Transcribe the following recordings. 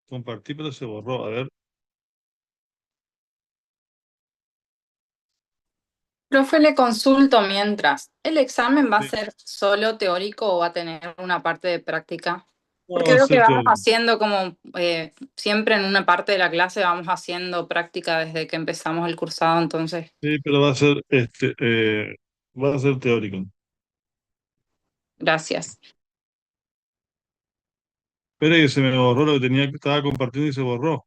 Compartí, pero se borró. A ver. Profe, le consulto mientras. ¿El examen va a Sí. ser solo teórico o va a tener una parte de práctica? No, Porque va a veo que ser vamos teórico. haciendo como siempre en una parte de la clase vamos haciendo práctica desde que empezamos el cursado, entonces, Sí, pero va a ser teórico. gracias. Espera que se me borró lo que tenía que estaba compartiendo y se borró.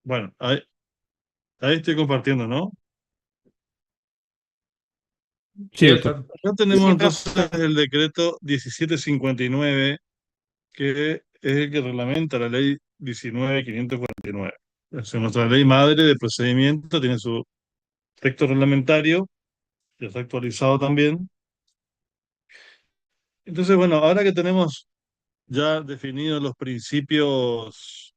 Bueno, ahí estoy compartiendo, ¿no? Sí, doctor. Acá tenemos Sí, entonces profe. el decreto 1759, que es el que reglamenta la ley 19.549. Es nuestra ley madre de procedimiento, tiene su texto reglamentario, ya está actualizado también. Entonces, bueno, ahora que tenemos ya definidos los principios,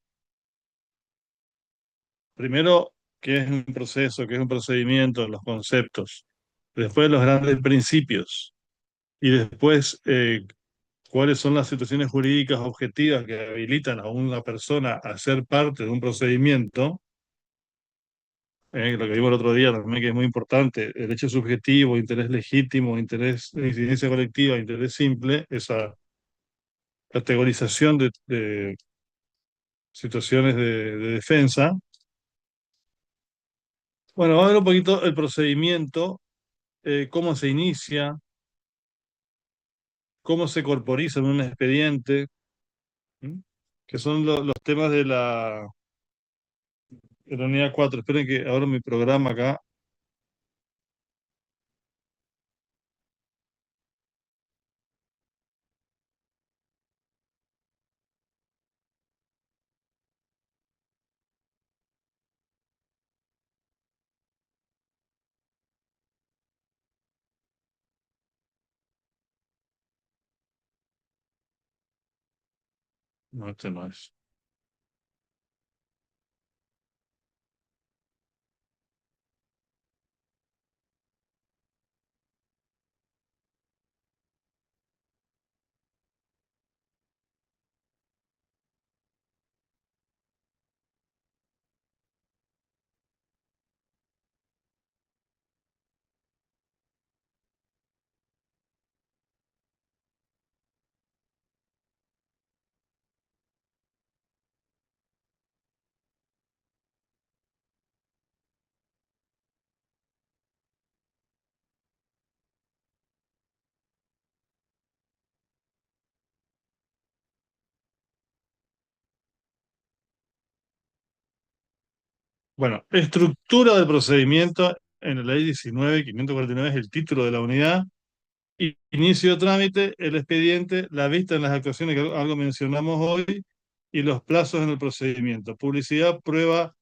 primero, qué es un proceso, qué es un procedimiento, los conceptos, después los grandes principios, y después cuáles son las situaciones jurídicas objetivas que habilitan a una persona a ser parte de un procedimiento. Lo que vimos el otro día también, que es muy importante, el hecho subjetivo, interés legítimo, interés de incidencia colectiva, interés simple, esa categorización de situaciones de defensa. Bueno, vamos a ver un poquito el procedimiento, cómo se inicia, cómo se corporiza en un expediente, ¿m? Que son los temas de la unidad 4. Esperen que ahora mi programa acá, no, este no es. Bueno, estructura del procedimiento en la ley 19.549 es el título de la unidad. Inicio de trámite, el expediente, la vista en las actuaciones que algo mencionamos hoy y los plazos en el procedimiento. Publicidad, prueba,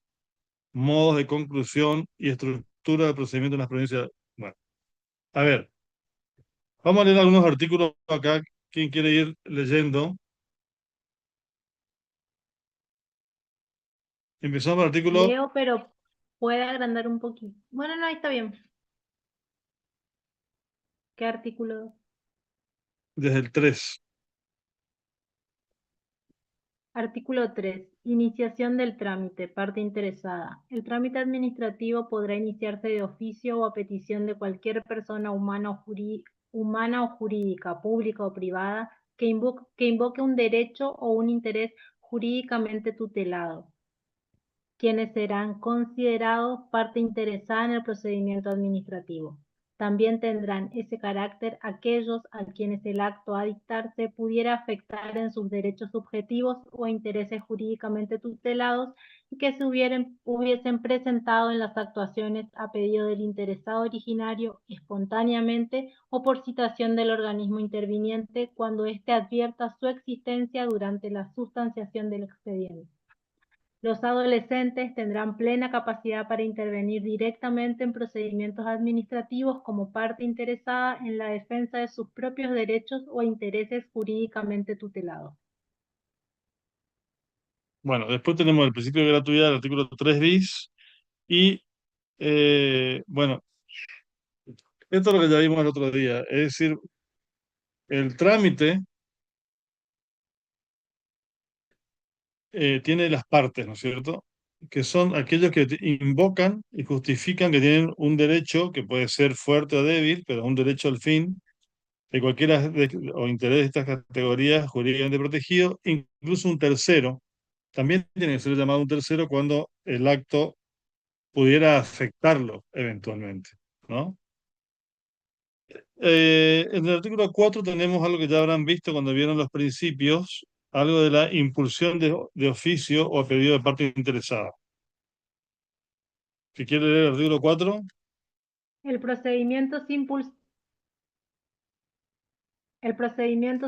modos de conclusión y estructura del procedimiento en las provincias. Bueno, a ver, vamos a leer algunos artículos acá. ¿Quién quiere ir leyendo? Empezamos el artículo Leo, pero puede agrandar un poquito. Bueno, no, ahí está bien. ¿Qué artículo? desde el 3. Artículo 3. Iniciación del trámite. Parte interesada. El trámite administrativo podrá iniciarse de oficio o a petición de cualquier persona humana o jurídica, pública o privada, que invoque un derecho o un interés jurídicamente tutelado, quienes serán considerados parte interesada en el procedimiento administrativo. También tendrán ese carácter aquellos a quienes el acto a dictarse pudiera afectar en sus derechos subjetivos o intereses jurídicamente tutelados y que se hubiesen presentado en las actuaciones a pedido del interesado originario, espontáneamente o por citación del organismo interviniente cuando éste advierta su existencia durante la sustanciación del expediente. Los adolescentes tendrán plena capacidad para intervenir directamente en procedimientos administrativos como parte interesada en la defensa de sus propios derechos o intereses jurídicamente tutelados. Bueno, después tenemos el principio de gratuidad del artículo 3 bis y, bueno, esto es lo que ya vimos el otro día, es decir, el trámite tiene las partes, ¿no es cierto? Que son aquellos que invocan y justifican que tienen un derecho que puede ser fuerte o débil, pero un derecho al fin de cualquiera o interés de estas categorías jurídicamente protegido, incluso un tercero. También tiene que ser llamado un tercero cuando el acto pudiera afectarlo eventualmente, ¿no? En el artículo 4 tenemos algo que ya habrán visto cuando vieron los principios, algo de la impulsión de oficio o a pedido de parte interesada. Si quiere leer el artículo 4. El procedimiento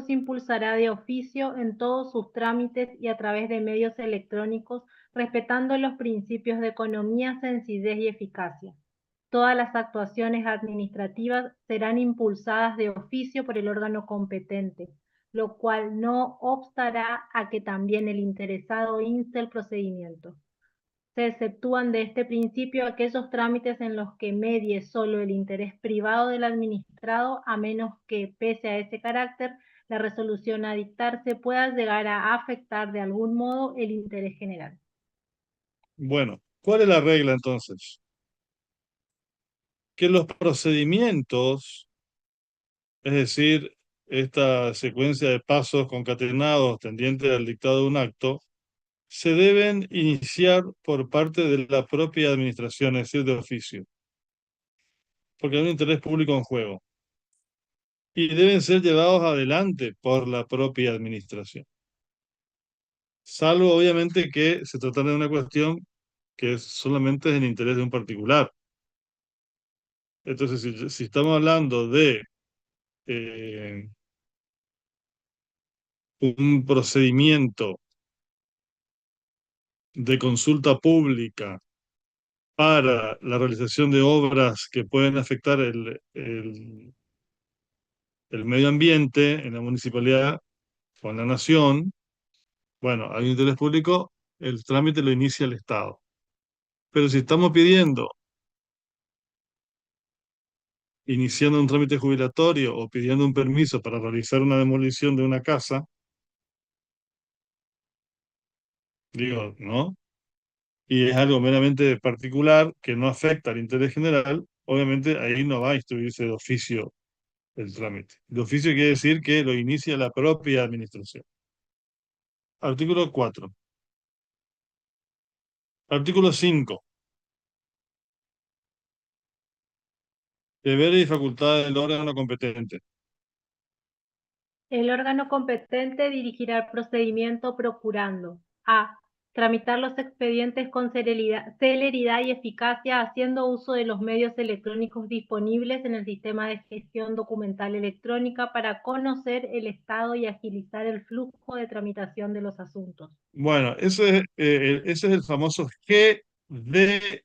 se impulsará de oficio en todos sus trámites y a través de medios electrónicos, respetando los principios de economía, sencillez y eficacia. Todas las actuaciones administrativas serán impulsadas de oficio por el órgano competente, lo cual no obstará a que también el interesado inste el procedimiento. Se exceptúan de este principio aquellos trámites en los que medie solo el interés privado del administrado, a menos que, pese a ese carácter, la resolución a dictarse pueda llegar a afectar de algún modo el interés general. Bueno, ¿cuál es la regla entonces? Que los procedimientos, es decir, esta secuencia de pasos concatenados tendientes al dictado de un acto, se deben iniciar por parte de la propia administración, es decir, de oficio, porque hay un interés público en juego, y deben ser llevados adelante por la propia administración, salvo obviamente que se tratara de una cuestión que solamente es en interés de un particular. Entonces, si estamos hablando de eh, un procedimiento de consulta pública para la realización de obras que pueden afectar el medio ambiente en la municipalidad o en la nación, bueno, hay un interés público, el trámite lo inicia el Estado. Pero si estamos pidiendo, iniciando un trámite jubilatorio o pidiendo un permiso para realizar una demolición de una casa, digo, ¿no? Y es algo meramente particular que no afecta al interés general, obviamente ahí no va a instruirse de oficio el trámite. De oficio quiere decir que lo inicia la propia administración. Artículo 4. Artículo 5. Deberes y facultades del órgano competente. El órgano competente dirigirá el procedimiento procurando: a. Tramitar los expedientes con celeridad y eficacia, haciendo uso de los medios electrónicos disponibles en el sistema de gestión documental electrónica para conocer el estado y agilizar el flujo de tramitación de los asuntos. Bueno, ese es el famoso GDE,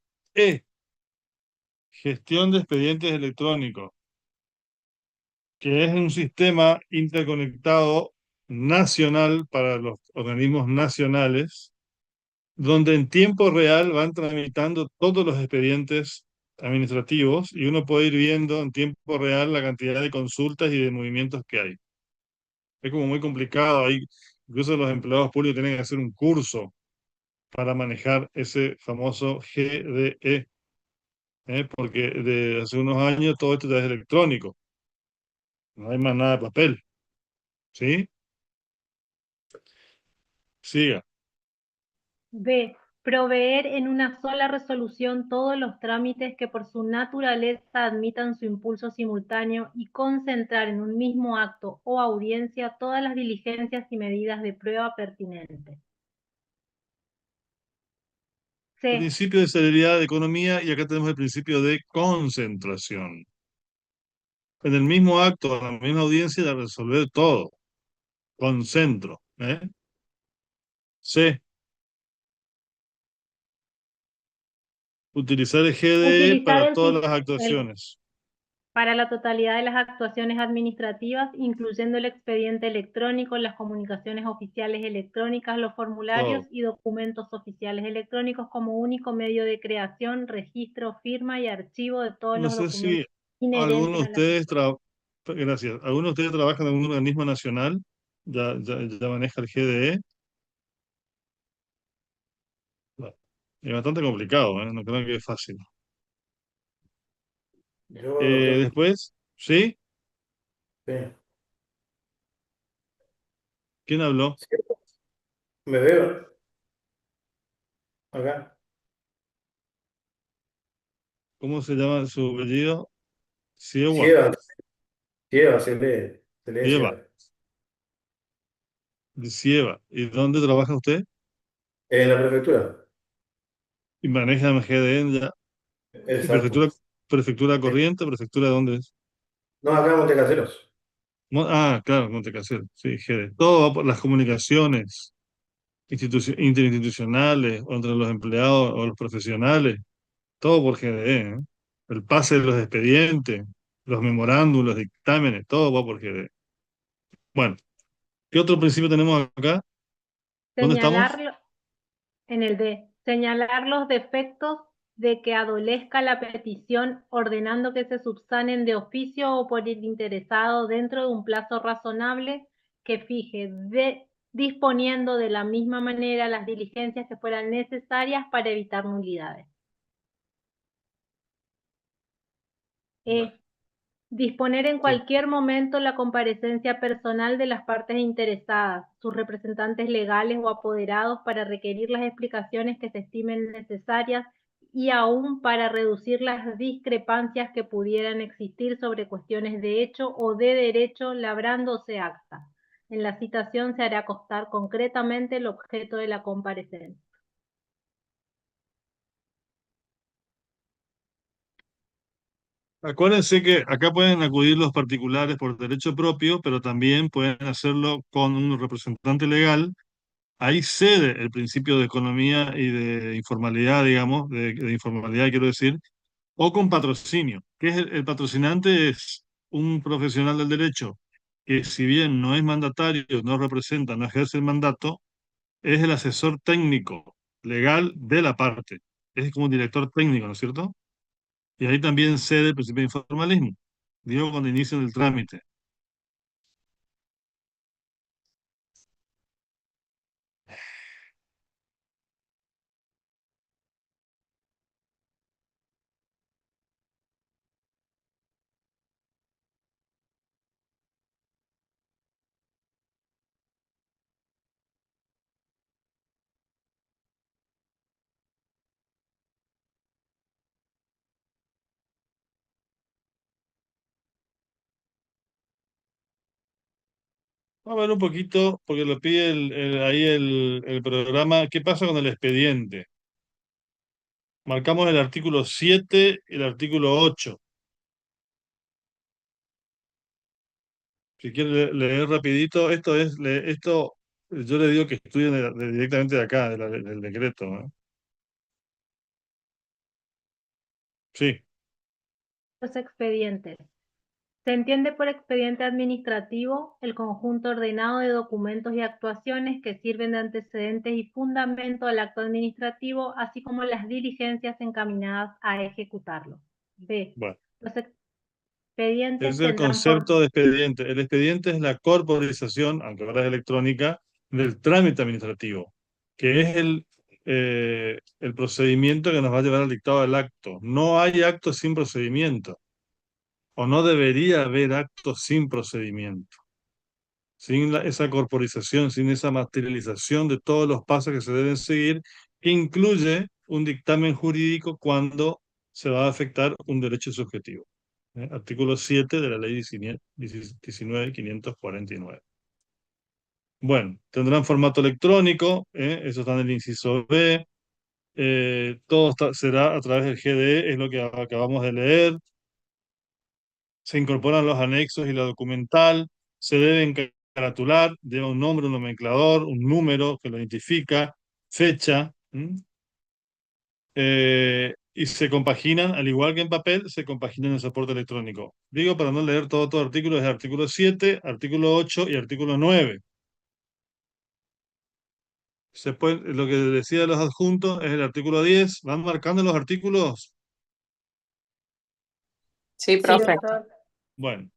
gestión de expedientes electrónicos, que es un sistema interconectado nacional para los organismos nacionales, donde en tiempo real van tramitando todos los expedientes administrativos y uno puede ir viendo en tiempo real la cantidad de consultas y de movimientos que hay. Es como muy complicado, ahí incluso los empleados públicos tienen que hacer un curso para manejar ese famoso GDE, porque de hace unos años todo esto ya es electrónico, no hay más nada de papel, ¿sí? Siga. B. Proveer en una sola resolución todos los trámites que por su naturaleza admitan su impulso simultáneo y concentrar en un mismo acto o audiencia todas las diligencias y medidas de prueba pertinentes. C. Principio de celeridad de economía, y acá tenemos el principio de concentración. En el mismo acto, en la misma audiencia, de resolver todo. Concentro. C. Utilizar el GDE Utilizar para todas las el actuaciones. para la totalidad de las actuaciones administrativas, incluyendo el expediente electrónico, las comunicaciones oficiales electrónicas, los formularios Todo. y documentos oficiales electrónicos como único medio de creación, registro, firma y archivo de todos No los sé si documentos inherentes a la... gracias, algunos de ustedes trabajan en un organismo nacional, ya maneja el GDE. Bueno, es bastante complicado, ¿eh? No creo que es fácil. Yo lo tengo. Después, ¿sí? Sí. ¿Quién habló? Sí, me veo acá. ¿Cómo se llama su apellido? Siewa. Ciega, ciega, se lee Sieva. ciega. Sieva. ¿Y dónde trabaja usted? En la prefectura. ¿Y maneja el GDE ya? ¿Y Exacto. prefectura Sí. Corriente? ¿Prefectura de dónde es? No, acá en Montecaseros. Claro, Montecasero. Sí, GDE. Todo va por las comunicaciones interinstitucionales o entre los empleados o los profesionales. Todo por GDE, ¿eh? El pase de los expedientes, los memorándum, los dictámenes, todo va por GDE. Bueno, ¿qué otro principio tenemos acá? ¿Dónde estamos? Señalar, en el D, señalar los defectos de que adolezca la petición, ordenando que se subsanen de oficio o por el interesado dentro de un plazo razonable que fije, disponiendo de la misma manera las diligencias que fueran necesarias para evitar nulidades. Bueno, Disponer en sí. cualquier momento la comparecencia personal de las partes interesadas, sus representantes legales o apoderados para requerir las explicaciones que se estimen necesarias y aún para reducir las discrepancias que pudieran existir sobre cuestiones de hecho o de derecho labrándose acta. En la citación se hará constar concretamente el objeto de la comparecencia. Acuérdense que acá pueden acudir los particulares por derecho propio, pero también pueden hacerlo con un representante legal. Ahí cede el principio de economía y de informalidad, digamos, de informalidad quiero decir, o con patrocinio, que es el patrocinante es un profesional del derecho que si bien no es mandatario, no representa, no ejerce el mandato, es el asesor técnico legal de la parte. Es como un director técnico, ¿no es cierto? Y ahí también cede el principio de informalismo. Digo, cuando inician el trámite. Vamos a ver un poquito, porque lo pide ahí el programa, ¿qué pasa con el expediente? Marcamos el artículo 7 y el artículo 8. Si quiere leer rapidito, esto yo le digo que estudien directamente de acá, del decreto, ¿no? Sí, Los expedientes. Se entiende por expediente administrativo el conjunto ordenado de documentos y actuaciones que sirven de antecedentes y fundamento al acto administrativo, así como las diligencias encaminadas a ejecutarlo. B. bueno, Los ese expedientes es el tendrán por... concepto de expediente. El expediente es la corporización, aunque ahora es electrónica, del trámite administrativo, que es el procedimiento que nos va a llevar al dictado del acto. No hay acto sin procedimiento, o no debería haber acto sin procedimiento. Sin esa corporización, sin esa materialización de todos los pasos que se deben seguir, que incluye un dictamen jurídico cuando se va a afectar un derecho subjetivo. Artículo 7 de la ley 19.549. Bueno, tendrán formato electrónico, eso está en el inciso B. Todo será a través del GDE, es lo que acabamos de leer. Se incorporan los anexos y la documental. Se debe caratular, lleva un nombre, un nomenclador, un número que lo identifica, fecha. Y se compaginan, al igual que en papel, se compaginan en el soporte electrónico. Digo, para no leer todo artículo, es artículo 7, artículo 8 y artículo 9. Lo que decía de los adjuntos es el artículo 10. ¿Van marcando los artículos? Sí, Sí, profe. doctor. Bueno,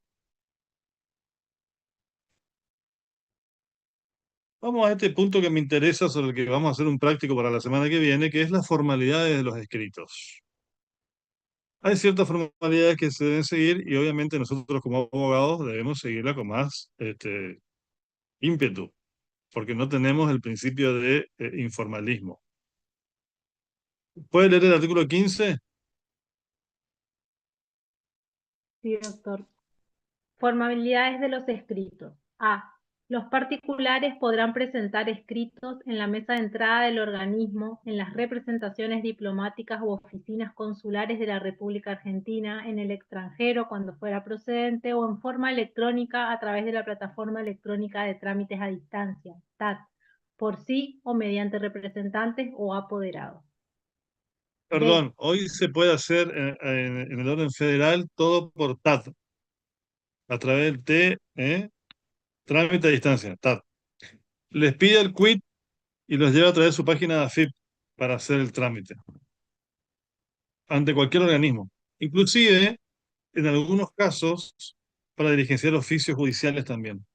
vamos a este punto que me interesa, sobre el que vamos a hacer un práctico para la semana que viene, que es las formalidades de los escritos. Hay ciertas formalidades que se deben seguir y obviamente nosotros como abogados debemos seguirla con más ímpetu, porque no tenemos el principio de informalismo. ¿Puede leer el artículo 15? Sí, doctor. Formalidades de los escritos. A. Los particulares podrán presentar escritos en la mesa de entrada del organismo, en las representaciones diplomáticas u oficinas consulares de la República Argentina, en el extranjero cuando fuera procedente, o en forma electrónica a través de la plataforma electrónica de trámites a distancia, TAT, por sí o mediante representantes o apoderados. B. Perdón, hoy se puede hacer en el orden federal todo por TAT, a través del trámite a distancia, TAT. Les pide el quit y los lleva a través de su página de AFIP para hacer el trámite, ante cualquier organismo. Inclusive, en algunos casos, para diligenciar oficios judiciales también.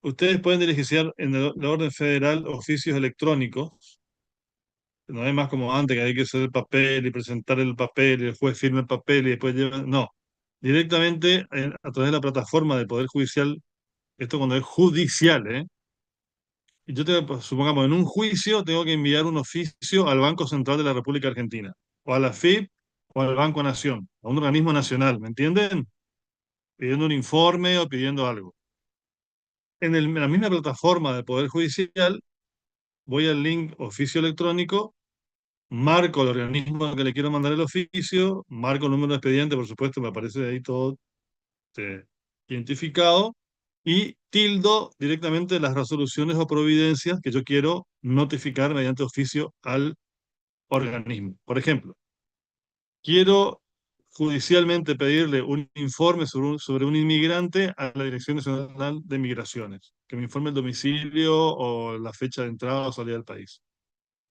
Ustedes pueden diligenciar en la orden federal oficios electrónicos. No es más como antes, que hay que hacer el papel y presentar el papel y el juez firma el papel y después lleva. No, directamente a través de la plataforma del Poder Judicial, esto cuando es judicial, ¿eh? Y yo tengo, pues, supongamos, en un juicio tengo que enviar un oficio al Banco Central de la República Argentina, o a la FIP, o al Banco Nación, a un organismo nacional, ¿me entienden? Pidiendo un informe o pidiendo algo. En la misma plataforma del Poder Judicial, voy al link oficio electrónico, marco el organismo al que le quiero mandar el oficio, marco el número de expediente, por supuesto, me aparece ahí todo identificado, y tildo directamente las resoluciones o providencias que yo quiero notificar mediante oficio al organismo. Por ejemplo, quiero judicialmente pedirle un informe sobre un inmigrante a la Dirección Nacional de Migraciones, que me informe el domicilio o la fecha de entrada o salida del país.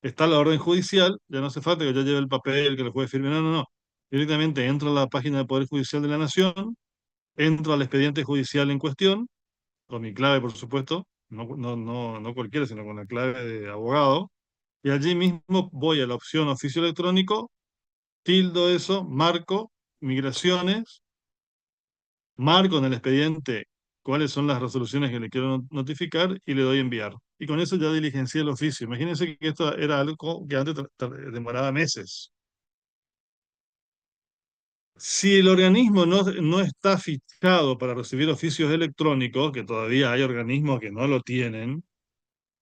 Está la orden judicial, ya no hace falta que yo lleve el papel, que el juez firme, no, no, no. Directamente entro a la página del Poder Judicial de la Nación, entro al expediente judicial en cuestión, con mi clave, por supuesto, no cualquiera, sino con la clave de abogado, y allí mismo voy a la opción oficio electrónico, tildo eso, marco migraciones, marco en el expediente cuáles son las resoluciones que le quiero notificar y le doy enviar. Y con eso ya diligencié el oficio. Imagínense que esto era algo que antes demoraba meses. Si el organismo no está fichado para recibir oficios electrónicos, que todavía hay organismos que no lo tienen,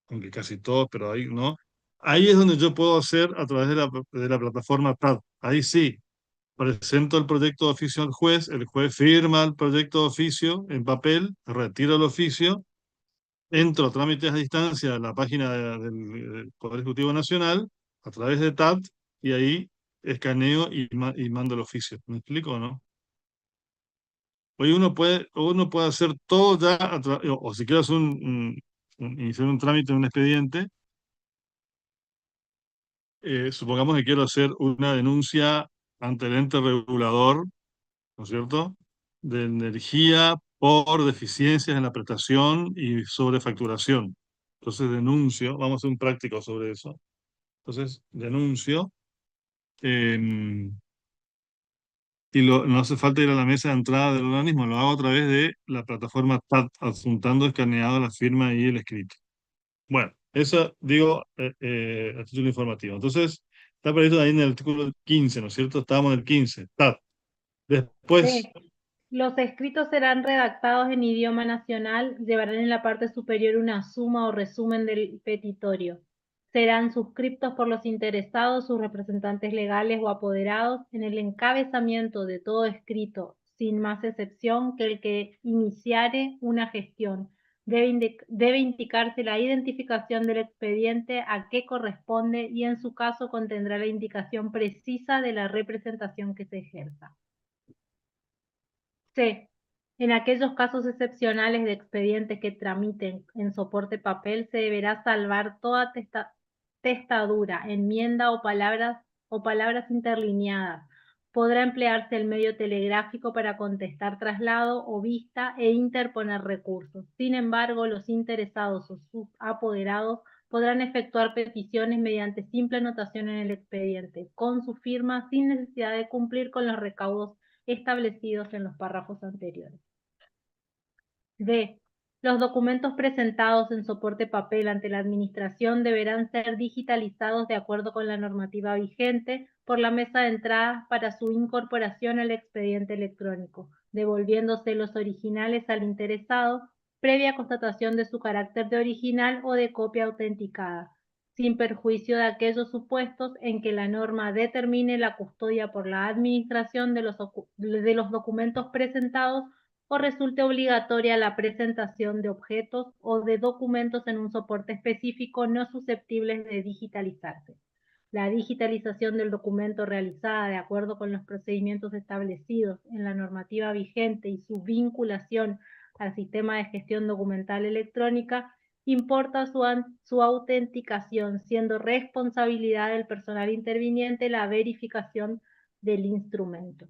aunque casi todos, pero ahí no, ahí es donde yo puedo hacer a través de la plataforma TAD. Ahí sí, presento el proyecto de oficio al juez, el juez firma el proyecto de oficio en papel, retiro el oficio, entro a trámites a distancia en la página del Poder Ejecutivo Nacional a través de TAT y ahí escaneo y mando el oficio. ¿Me explico o no? Hoy uno puede hacer todo ya, o si quiero hacer iniciar un trámite en un expediente, supongamos que quiero hacer una denuncia ante el ente regulador, ¿no es cierto?, de energía por deficiencias en la prestación y sobrefacturación. Entonces denuncio, vamos a hacer un práctico sobre eso. Entonces denuncio, em, y no hace falta ir a la mesa de entrada del organismo, lo hago a través de la plataforma TAT, adjuntando escaneado la firma y el escrito. Bueno, Eso digo a título informativo. Entonces, está previsto ahí en el artículo 15, ¿no es cierto? Estábamos en el 15. Está. Después, B. Los escritos serán redactados en idioma nacional, llevarán en la parte superior una suma o resumen del petitorio. Serán suscriptos por los interesados, sus representantes legales o apoderados, en el encabezamiento de todo escrito, sin más excepción que el que iniciare una gestión. Debe indicarse la identificación del expediente a qué corresponde y en su caso contendrá la indicación precisa de la representación que se ejerza. C. En aquellos casos excepcionales de expedientes que tramiten en soporte papel, se deberá salvar toda testadura, enmienda o palabras interlineadas. Podrá emplearse el medio telegráfico para contestar traslado o vista e interponer recursos. Sin embargo, los interesados o sus apoderados podrán efectuar peticiones mediante simple anotación en el expediente, con su firma, sin necesidad de cumplir con los recaudos establecidos en los párrafos anteriores. D. Los documentos presentados en soporte papel ante la Administración deberán ser digitalizados de acuerdo con la normativa vigente por la mesa de entrada para su incorporación al expediente electrónico, devolviéndose los originales al interesado previa constatación de su carácter de original o de copia autenticada, sin perjuicio de aquellos supuestos en que la norma determine la custodia por la Administración de los documentos presentados o resulte obligatoria la presentación de objetos o de documentos en un soporte específico no susceptibles de digitalizarse. La digitalización del documento realizada de acuerdo con los procedimientos establecidos en la normativa vigente y su vinculación al sistema de gestión documental electrónica importa su autenticación, siendo responsabilidad del personal interviniente la verificación del instrumento.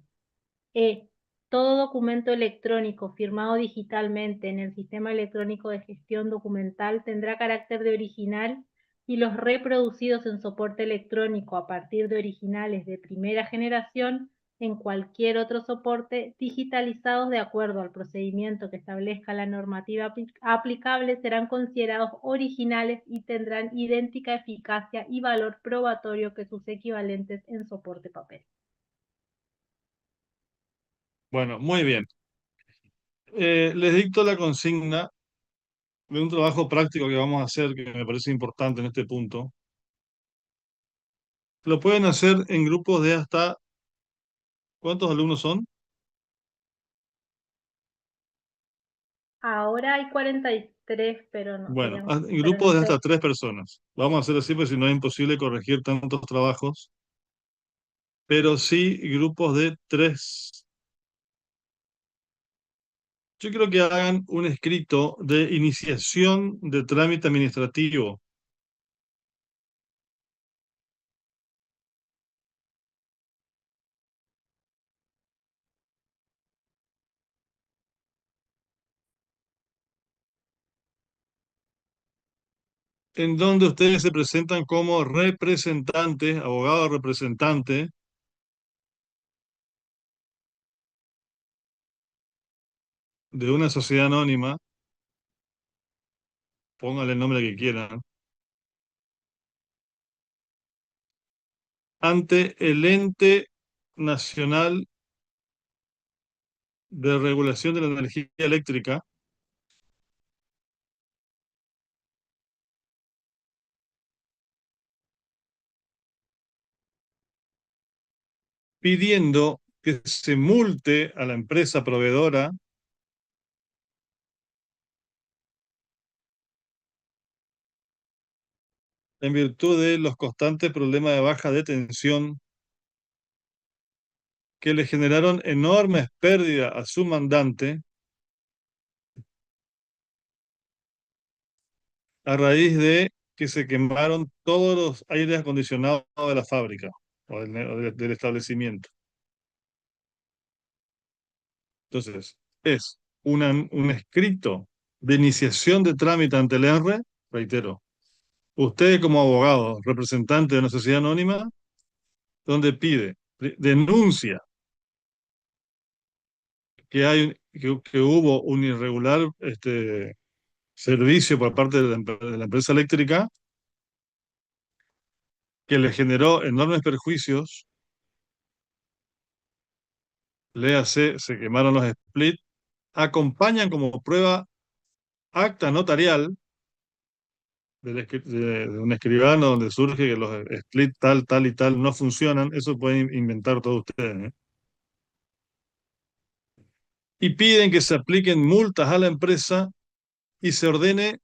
E. Todo documento electrónico firmado digitalmente en el Sistema Electrónico de Gestión Documental tendrá carácter de original y los reproducidos en soporte electrónico a partir de originales de primera generación en cualquier otro soporte digitalizados de acuerdo al procedimiento que establezca la normativa aplicable serán considerados originales y tendrán idéntica eficacia y valor probatorio que sus equivalentes en soporte papel. bueno, muy bien. Les dicto la consigna de un trabajo práctico que vamos a hacer, que me parece importante en este punto. Lo pueden hacer en grupos de hasta, ¿cuántos alumnos son? Ahora hay 43, pero no, Bueno, serían, en pero grupos no de sé. hasta 3 personas. Vamos a hacer así porque si no es imposible corregir tantos trabajos, pero sí grupos de 3. Yo creo que hagan un escrito de iniciación de trámite administrativo. En donde ustedes se presentan como representantes, abogado representante de una sociedad anónima, pónganle el nombre que quieran, ante el ente nacional de regulación de la energía eléctrica, pidiendo que se multe a la empresa proveedora en virtud de los constantes problemas de baja de tensión que le generaron enormes pérdidas a su mandante a raíz de que se quemaron todos los aires acondicionados de la fábrica o del establecimiento. Entonces, es un escrito de iniciación de trámite ante el R, reitero, usted como abogado, representante de una sociedad anónima, donde pide, denuncia que hubo un irregular servicio por parte de de la empresa eléctrica que le generó enormes perjuicios, léase, se quemaron los split, acompañan como prueba acta notarial de un escribano donde surge que los split tal, tal y tal no funcionan, eso pueden inventar todos ustedes, ¿eh? Y piden que se apliquen multas a la empresa y se ordene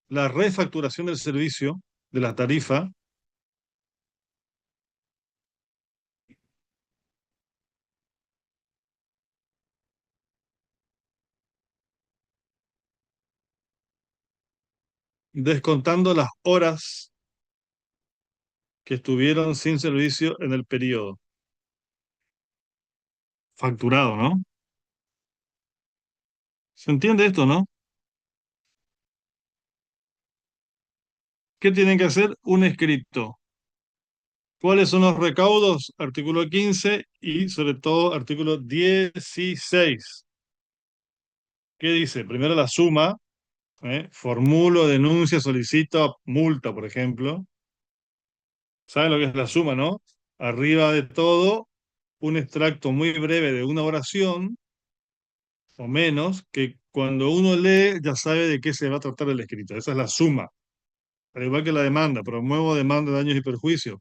la refacturación del servicio, de la tarifa, descontando las horas que estuvieron sin servicio en el periodo. Facturado, ¿no? ¿Se entiende esto, no? ¿Qué tienen que hacer? Un escrito. ¿Cuáles son los recaudos? Artículo 15 y sobre todo artículo 16. ¿Qué dice? Primero la suma, formulo, denuncia, solicito, multa, por ejemplo. ¿Saben lo que es la suma, no? Arriba de todo, un extracto muy breve de una oración, o menos, que cuando uno lee ya sabe de qué se va a tratar el escrito. Esa es la suma. Al igual que la demanda, promuevo demanda de daños y perjuicios.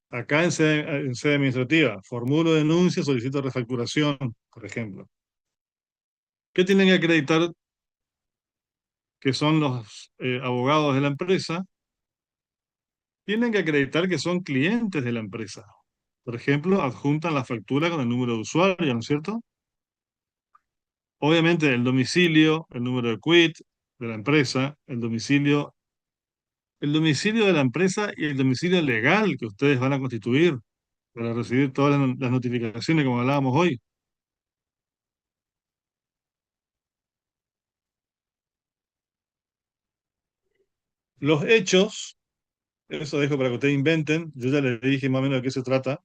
Acá en sede administrativa, formulo denuncia, solicito refacturación, por ejemplo. ¿Qué tienen que acreditar que son los abogados de la empresa? Tienen que acreditar que son clientes de la empresa. Por ejemplo, adjuntan la factura con el número de usuario, ¿no es cierto? Obviamente el domicilio, el número de quit de la empresa, el domicilio de la empresa y el domicilio legal que ustedes van a constituir para recibir todas las notificaciones como hablábamos hoy. Los hechos, eso dejo para que ustedes inventen, yo ya les dije más o menos de qué se trata.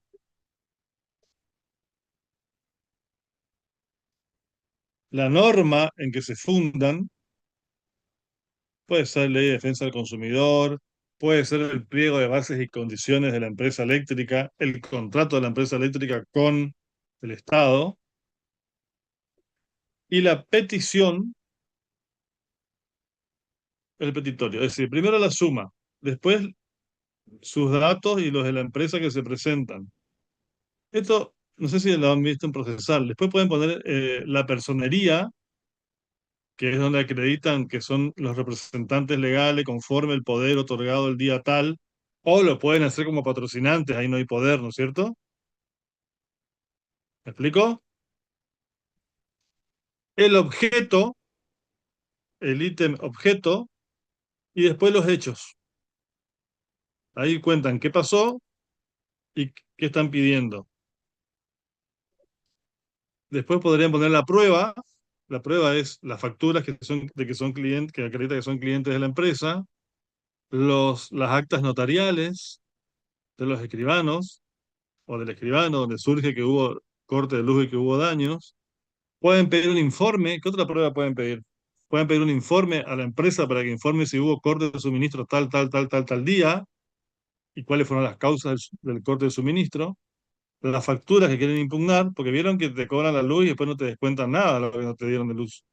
La norma en que se fundan puede ser ley de defensa del consumidor, puede ser el pliego de bases y condiciones de la empresa eléctrica, el contrato de la empresa eléctrica con el Estado y la petición, el petitorio. Es decir, primero la suma, después sus datos y los de la empresa que se presentan. Esto, no sé si lo han visto en procesal. Después pueden poner la personería, que es donde acreditan que son los representantes legales conforme el poder otorgado el día tal, o lo pueden hacer como patrocinantes, ahí no hay poder, ¿no es cierto? ¿Me explico? El objeto, el ítem objeto, y después los hechos. Ahí cuentan qué pasó y qué están pidiendo. Después podrían poner la prueba. La prueba es las facturas que son, de que son clientes, que acreditan que son clientes de la empresa, las actas notariales de los escribanos o del escribano donde surge que hubo corte de luz y que hubo daños. Pueden pedir un informe. ¿Qué otra prueba pueden pedir? Pueden pedir un informe a la empresa para que informe si hubo corte de suministro tal, tal, tal, tal, tal día y cuáles fueron las causas del corte de suministro. Las facturas que quieren impugnar, porque vieron que te cobran la luz y después no te descuentan nada de lo que no te dieron de luz.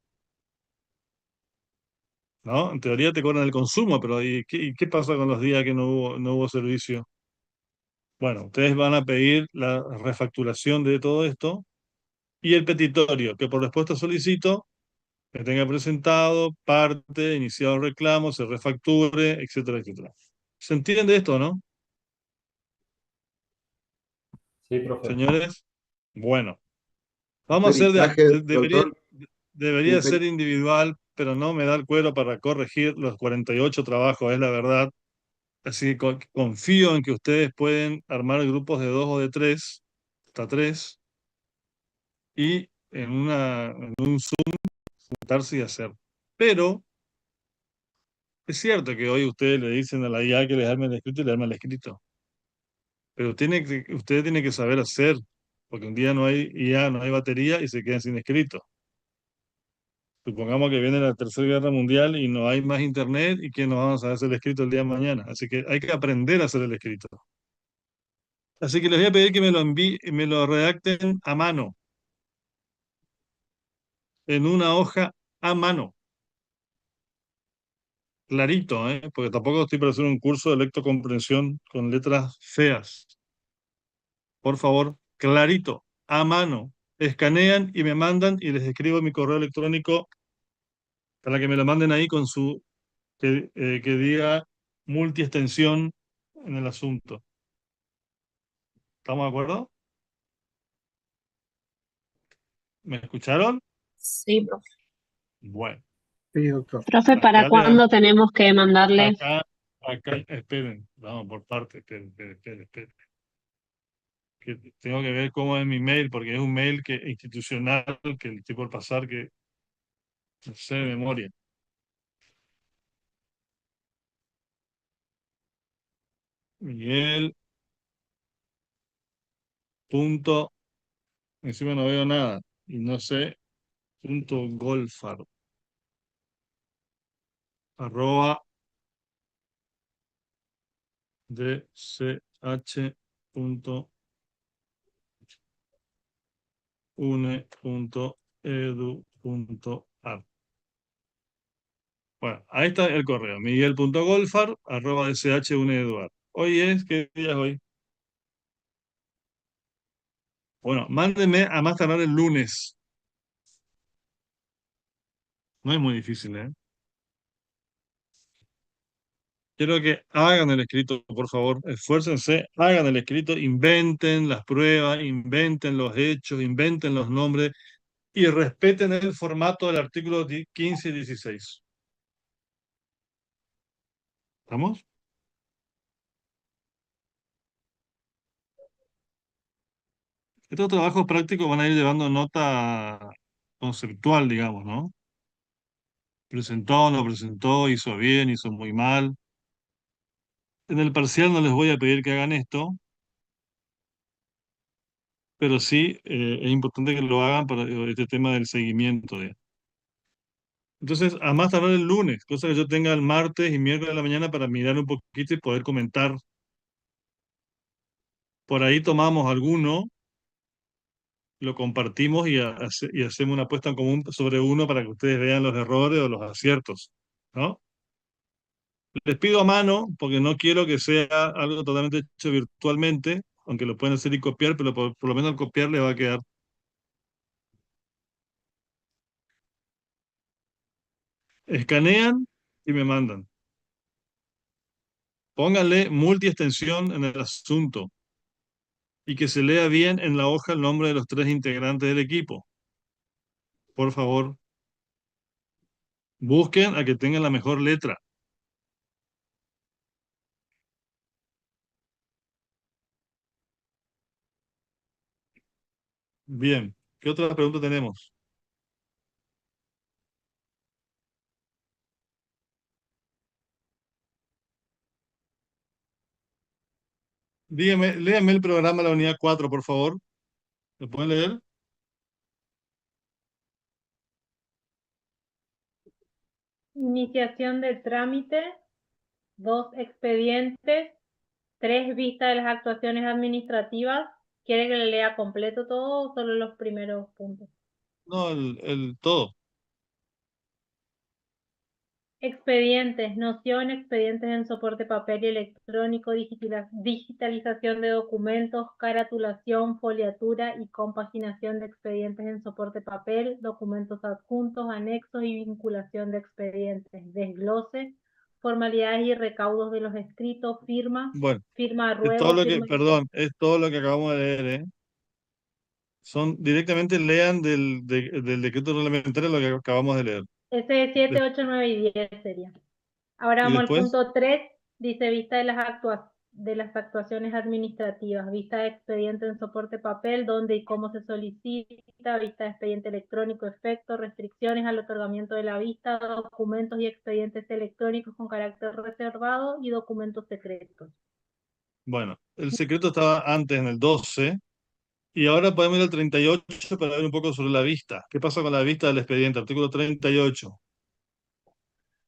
¿No? En teoría te cobran el consumo, pero y qué pasa con los días que no hubo servicio? Bueno, ustedes van a pedir la refacturación de todo esto y el petitorio, que por respuesta solicito que tenga presentado, parte, iniciado el reclamo, se refacture, etcétera, etcétera. ¿Se entiende esto, no? Sí, profe. Señores, bueno, vamos a hacer Peritaje, doctor, debería un ser per- individual, pero no me da el cuero para corregir los 48 trabajos, es la verdad. Así que confío en que ustedes pueden armar grupos de dos o de tres, hasta tres, y en un Zoom juntarse y hacer. Pero es cierto que hoy ustedes le dicen a la IA que les arme el escrito y le arma el escrito. Pero ustedes tienen que saber hacer, porque un día no hay IA, no hay batería y se quedan sin escrito. Supongamos que viene la Tercera Guerra Mundial y no hay más internet y que no vamos a hacer el escrito el día de mañana. Así que hay que aprender a hacer el escrito. Así que les voy a pedir que me lo me lo redacten a mano, en una hoja a mano, clarito, ¿eh? Porque tampoco estoy para hacer un curso de lectocomprensión con letras feas. Por favor, clarito, a mano. Escanean y me mandan y les escribo mi correo electrónico para que me lo manden ahí con su, que diga multiextensión en el asunto. ¿Estamos de acuerdo? ¿Me escucharon? Sí, profe. Bueno, Sí, doctor. Profe, ¿para acá, cuándo tenemos que mandarle? acá, esperen, vamos por parte, esperen. Que tengo que ver cómo es mi mail, porque es un mail que, institucional que estoy por pasar que no sé de memoria. Miguel, punto, encima no veo nada, y no sé, punto golfar, arroba dch.une.edu.ar. Bueno, ahí está el correo, miguel.golfar, arroba dch.une.edu.ar. Hoy es, ¿qué día es hoy? Bueno, mándenme a más tardar el lunes. No es muy difícil, ¿eh? Quiero que hagan el escrito, por favor, esfuércense, hagan el escrito, inventen las pruebas, inventen los hechos, inventen los nombres y respeten el formato del artículo 15 y 16. ¿Estamos? Estos trabajos prácticos van a ir llevando nota conceptual, digamos, ¿no? Presentó, no presentó, hizo bien, hizo muy mal. En el parcial no les voy a pedir que hagan esto, pero sí es importante que lo hagan para este tema del seguimiento. Entonces, a más tardar el lunes, cosa que yo tenga el martes y miércoles de la mañana para mirar un poquito y poder comentar. Por ahí tomamos alguno, lo compartimos y hacemos una apuesta en común sobre uno para que ustedes vean los errores o los aciertos, ¿no? Les pido a mano porque no quiero que sea algo totalmente hecho virtualmente, aunque lo pueden hacer y copiar, pero por lo menos al copiar le va a quedar. Escanean y me mandan. Pónganle multiextensión en el asunto y que se lea bien en la hoja el nombre de los 3 integrantes del equipo. Por favor, busquen a que tengan la mejor letra. Bien, ¿qué otra pregunta tenemos? Dígame, léame el programa de la unidad 4, por favor. ¿Lo pueden leer? Iniciación del trámite, 2 expedientes, 3 vistas de las actuaciones administrativas. ¿Quiere que le lea completo todo o solo los primeros puntos? No, el todo. Expedientes, noción, expedientes en soporte papel y electrónico, digitalización de documentos, caratulación, foliatura y compaginación de expedientes en soporte papel, documentos adjuntos, anexos y vinculación de expedientes, desglose, formalidades y recaudos de los escritos, firma, Bueno, firma de es todo ruego, lo que, firma de... perdón, es todo lo que acabamos de leer, ¿eh? Son directamente lean del decreto reglamentario lo que acabamos de leer. Ese es 7, Des- 8, 9 y 10 sería. Ahora Y vamos al después, punto 3, dice vista de las actuaciones administrativas, vista de expediente en soporte papel, dónde y cómo se solicita, vista de expediente electrónico, efectos, restricciones al otorgamiento de la vista, documentos y expedientes electrónicos con carácter reservado y documentos secretos. bueno, el secreto estaba antes en el 12, Y ahora podemos ir al 38 para ver un poco sobre la vista. ¿Qué pasa con la vista del expediente? Artículo 38.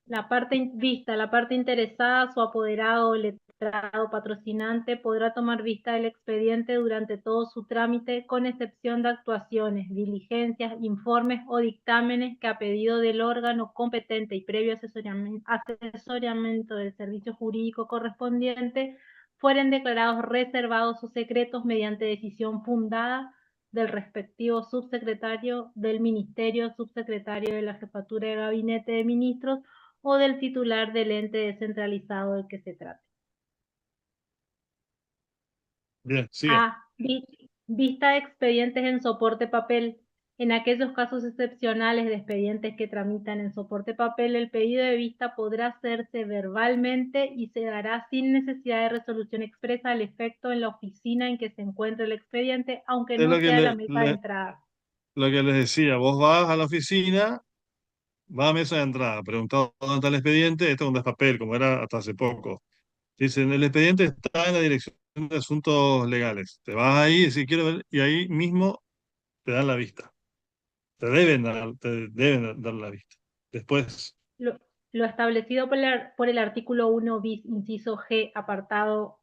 La parte interesada, su apoderado o letrado patrocinante podrá tomar vista del expediente durante todo su trámite, con excepción de actuaciones, diligencias, informes o dictámenes que a pedido del órgano competente y previo asesoramiento del servicio jurídico correspondiente fueren declarados reservados o secretos mediante decisión fundada del respectivo subsecretario del Ministerio, subsecretario de la Jefatura de Gabinete de Ministros o del titular del ente descentralizado del que se trate. Bien, sigue. A. Vista de expedientes en soporte papel. En aquellos casos excepcionales de expedientes que tramitan en soporte papel, el pedido de vista podrá hacerse verbalmente y se dará sin necesidad de resolución expresa al efecto en la oficina en que se encuentre el expediente, aunque Es no lo que, sea la mesa de entrada. lo que les decía. Vos vas a la oficina, vas a mesa de entrada, preguntás dónde está el expediente, esto es un despapel, como era hasta hace poco. Dicen, el expediente está en la Dirección de Asuntos Legales. Te vas ahí y decís, quiero ver, y ahí mismo te dan la vista. Te deben dar la vista. Después, Lo, lo establecido por el artículo 1 bis, inciso G, apartado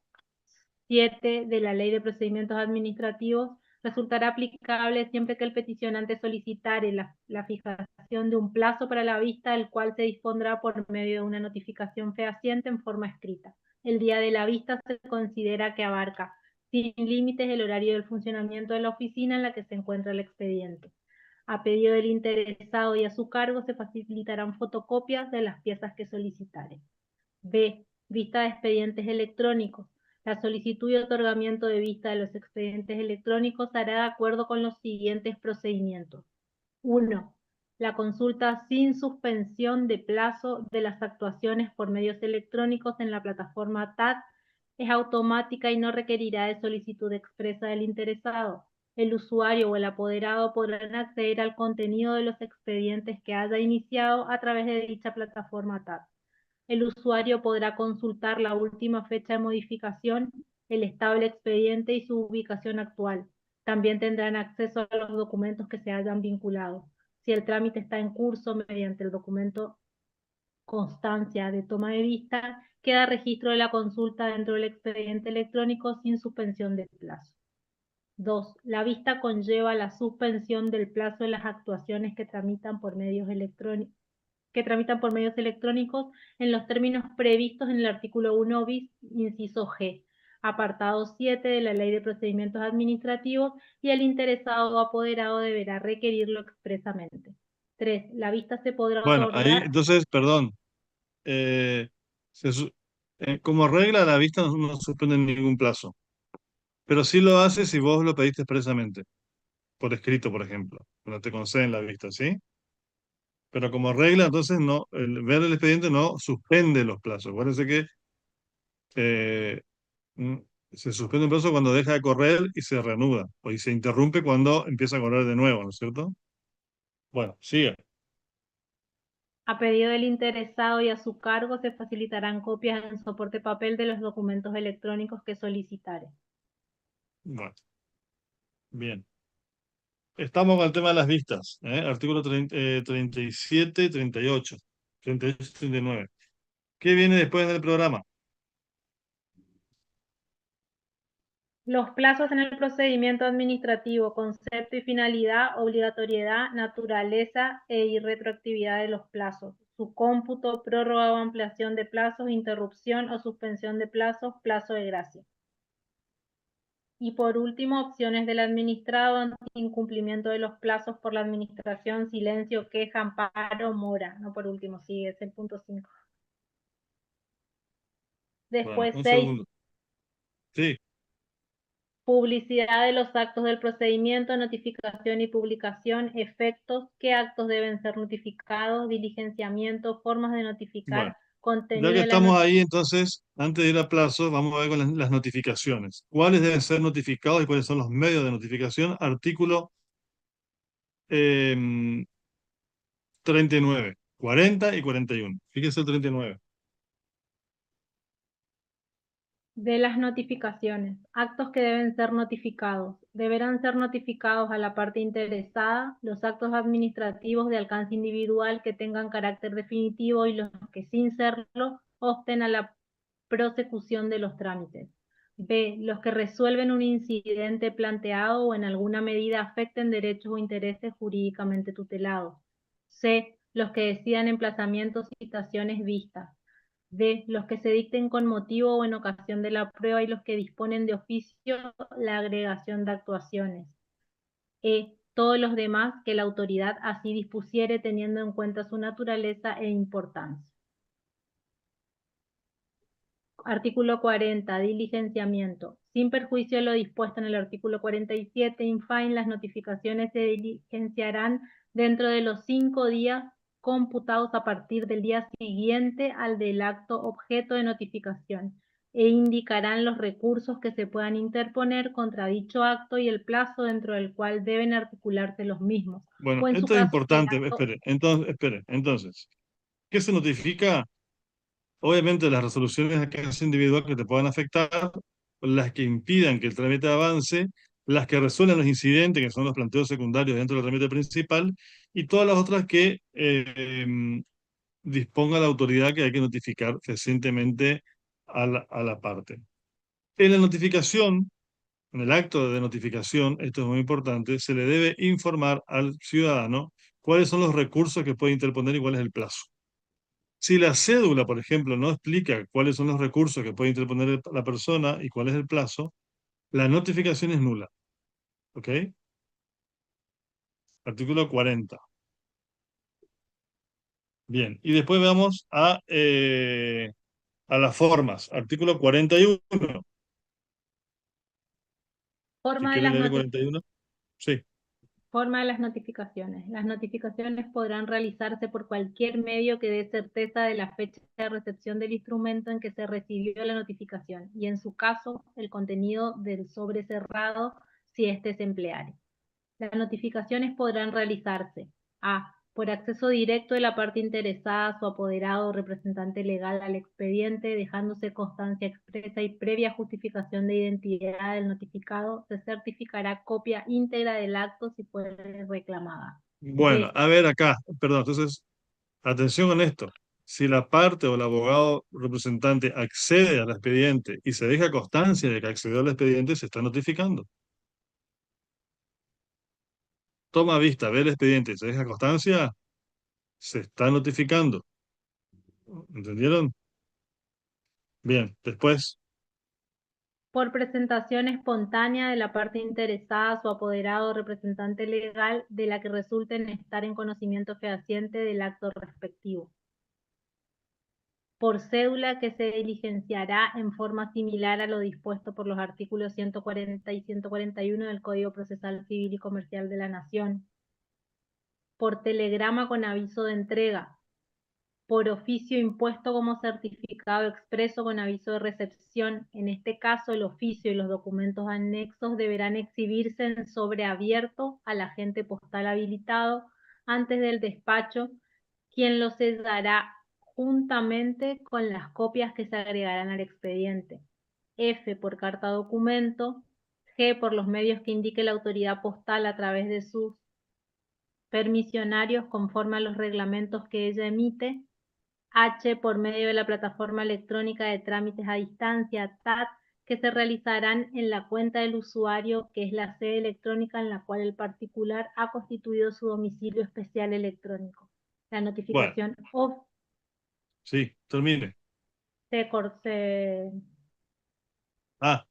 7 de la Ley de Procedimientos Administrativos resultará aplicable siempre que el peticionante solicitare la fijación de un plazo para la vista, el cual se dispondrá por medio de una notificación fehaciente en forma escrita. El día de la vista se considera que abarca sin límites el horario del funcionamiento de la oficina en la que se encuentra el expediente. A pedido del interesado y a su cargo se facilitarán fotocopias de las piezas que solicitare. B. Vista de expedientes electrónicos. La solicitud y otorgamiento de vista de los expedientes electrónicos se hará de acuerdo con los siguientes procedimientos. 1. La consulta sin suspensión de plazo de las actuaciones por medios electrónicos en la plataforma TAT es automática y no requerirá de solicitud expresa del interesado. El usuario o el apoderado podrán acceder al contenido de los expedientes que haya iniciado a través de dicha plataforma TAT. El usuario podrá consultar la última fecha de modificación, el estado del expediente y su ubicación actual. También tendrán acceso a los documentos que se hayan vinculado. Si el trámite está en curso mediante el documento constancia de toma de vista, queda registro de la consulta dentro del expediente electrónico sin suspensión del plazo. 2. La vista conlleva la suspensión del plazo de las actuaciones que tramitan por medios electrónicos en los términos previstos en el artículo 1 bis, inciso G, apartado 7 de la Ley de Procedimientos Administrativos, y el interesado o apoderado deberá requerirlo expresamente. 3. La vista se podrá bueno, ahí, otorgar. entonces, perdón. eh, se su- como regla, la vista no suspende en ningún plazo. Pero sí lo hace si vos lo pediste expresamente, por escrito, por ejemplo, cuando te conceden la vista, ¿sí? Pero como regla, entonces, no, ver el expediente no suspende los plazos. Acuérdense que eh, mm, se suspende un plazo cuando deja de correr y se reanuda, y se interrumpe cuando empieza a correr de nuevo, ¿no es cierto? Bueno, sigue. A pedido del interesado y a su cargo se facilitarán copias en soporte papel de los documentos electrónicos que solicitare. Bueno, bien. Estamos con el tema de las vistas, artículo 37, 38, 38 y 39. ¿Qué viene después del programa? Los plazos en el procedimiento administrativo, concepto y finalidad, obligatoriedad, naturaleza e irretroactividad de los plazos, su cómputo, prórroga o ampliación de plazos, interrupción o suspensión de plazos, plazo de gracia. Y por último, opciones del administrado ante incumplimiento de los plazos por la administración, silencio, queja, amparo, mora. No por último, sigue, es el punto 5. Bueno, Después un 6. segundo. Sí, Publicidad de los actos del procedimiento, notificación y publicación, efectos, qué actos deben ser notificados, diligenciamiento, formas de bueno. notificar, Ya contenido que de la estamos ahí, notificación. entonces, antes de ir a plazo, vamos a ver con las notificaciones. ¿Cuáles deben ser notificados y cuáles son los medios de notificación? Artículo 39, 40 y 41. Fíjese el 39. De las notificaciones. Actos que deben ser notificados. Deberán ser notificados a la parte interesada los actos administrativos de alcance individual que tengan carácter definitivo y los que sin serlo obsten a la prosecución de los trámites. B. Los que resuelven un incidente planteado o en alguna medida afecten derechos o intereses jurídicamente tutelados. C. Los que decidan emplazamientos, citaciones, vistas. D. Los que se dicten con motivo o en ocasión de la prueba y los que disponen de oficio la agregación de actuaciones. E. Todos los demás que la autoridad así dispusiere teniendo en cuenta su naturaleza e importancia. Artículo 40. Diligenciamiento. Sin perjuicio de lo dispuesto en el artículo 47, infine, las notificaciones se diligenciarán dentro de los 5 días computados a partir del día siguiente al del acto objeto de notificación e indicarán los recursos que se puedan interponer contra dicho acto y el plazo dentro del cual deben articularse los mismos. Bueno, O en su esto es caso, si el importante, acto- espere. Entonces, ¿qué se notifica? Obviamente las resoluciones de caso individual que te puedan afectar, las que impidan que el trámite avance, las que resuelvan los incidentes, que son los planteos secundarios dentro del trámite principal, y todas las otras que disponga la autoridad que hay que notificar recientemente a la parte. En la notificación, en el acto de notificación, esto es muy importante, se le debe informar al ciudadano cuáles son los recursos que puede interponer y cuál es el plazo. Si la cédula, por ejemplo, no explica cuáles son los recursos que puede interponer la persona y cuál es el plazo, la notificación es nula. ¿Ok? Artículo 40. Bien, y después vamos a las formas. Artículo 41. Si Forma de quiere las leer el notificaciones. 41. Sí. Forma de las notificaciones. Las notificaciones podrán realizarse por cualquier medio que dé certeza de la fecha de recepción del instrumento en que se recibió la notificación y, en su caso, el contenido del sobre cerrado si éste se empleare. Las notificaciones podrán realizarse: a. Por acceso directo de la parte interesada, su apoderado o representante legal al expediente, dejándose constancia expresa y previa justificación de identidad del notificado, se certificará copia íntegra del acto si fuere reclamada. Bueno, B. a ver acá, perdón, entonces, atención con esto. Si la parte o el abogado representante accede al expediente y se deja constancia de que accedió al expediente, se está notificando. Toma vista, ve el expediente y se deja constancia, se está notificando. ¿Entendieron? Bien, después, Por presentación espontánea de la parte interesada, su apoderado o representante legal, de la que resulten estar en conocimiento fehaciente del acto respectivo. Por cédula que se diligenciará en forma similar a lo dispuesto por los artículos 140 y 141 del Código Procesal Civil y Comercial de la Nación. Por telegrama con aviso de entrega. Por oficio impuesto como certificado expreso con aviso de recepción. En este caso, el oficio y los documentos anexos deberán exhibirse en sobre abierto al agente postal habilitado antes del despacho, quien los sellará juntamente con las copias que se agregarán al expediente. F por carta documento. G por los medios que indique la autoridad postal a través de sus permisionarios conforme a los reglamentos que ella emite. H por medio de la plataforma electrónica de trámites a distancia, TAT, que se realizarán en la cuenta del usuario, que es la sede electrónica en la cual el particular ha constituido su domicilio especial electrónico. La bueno, notificación OFF sí, termine. se Ah,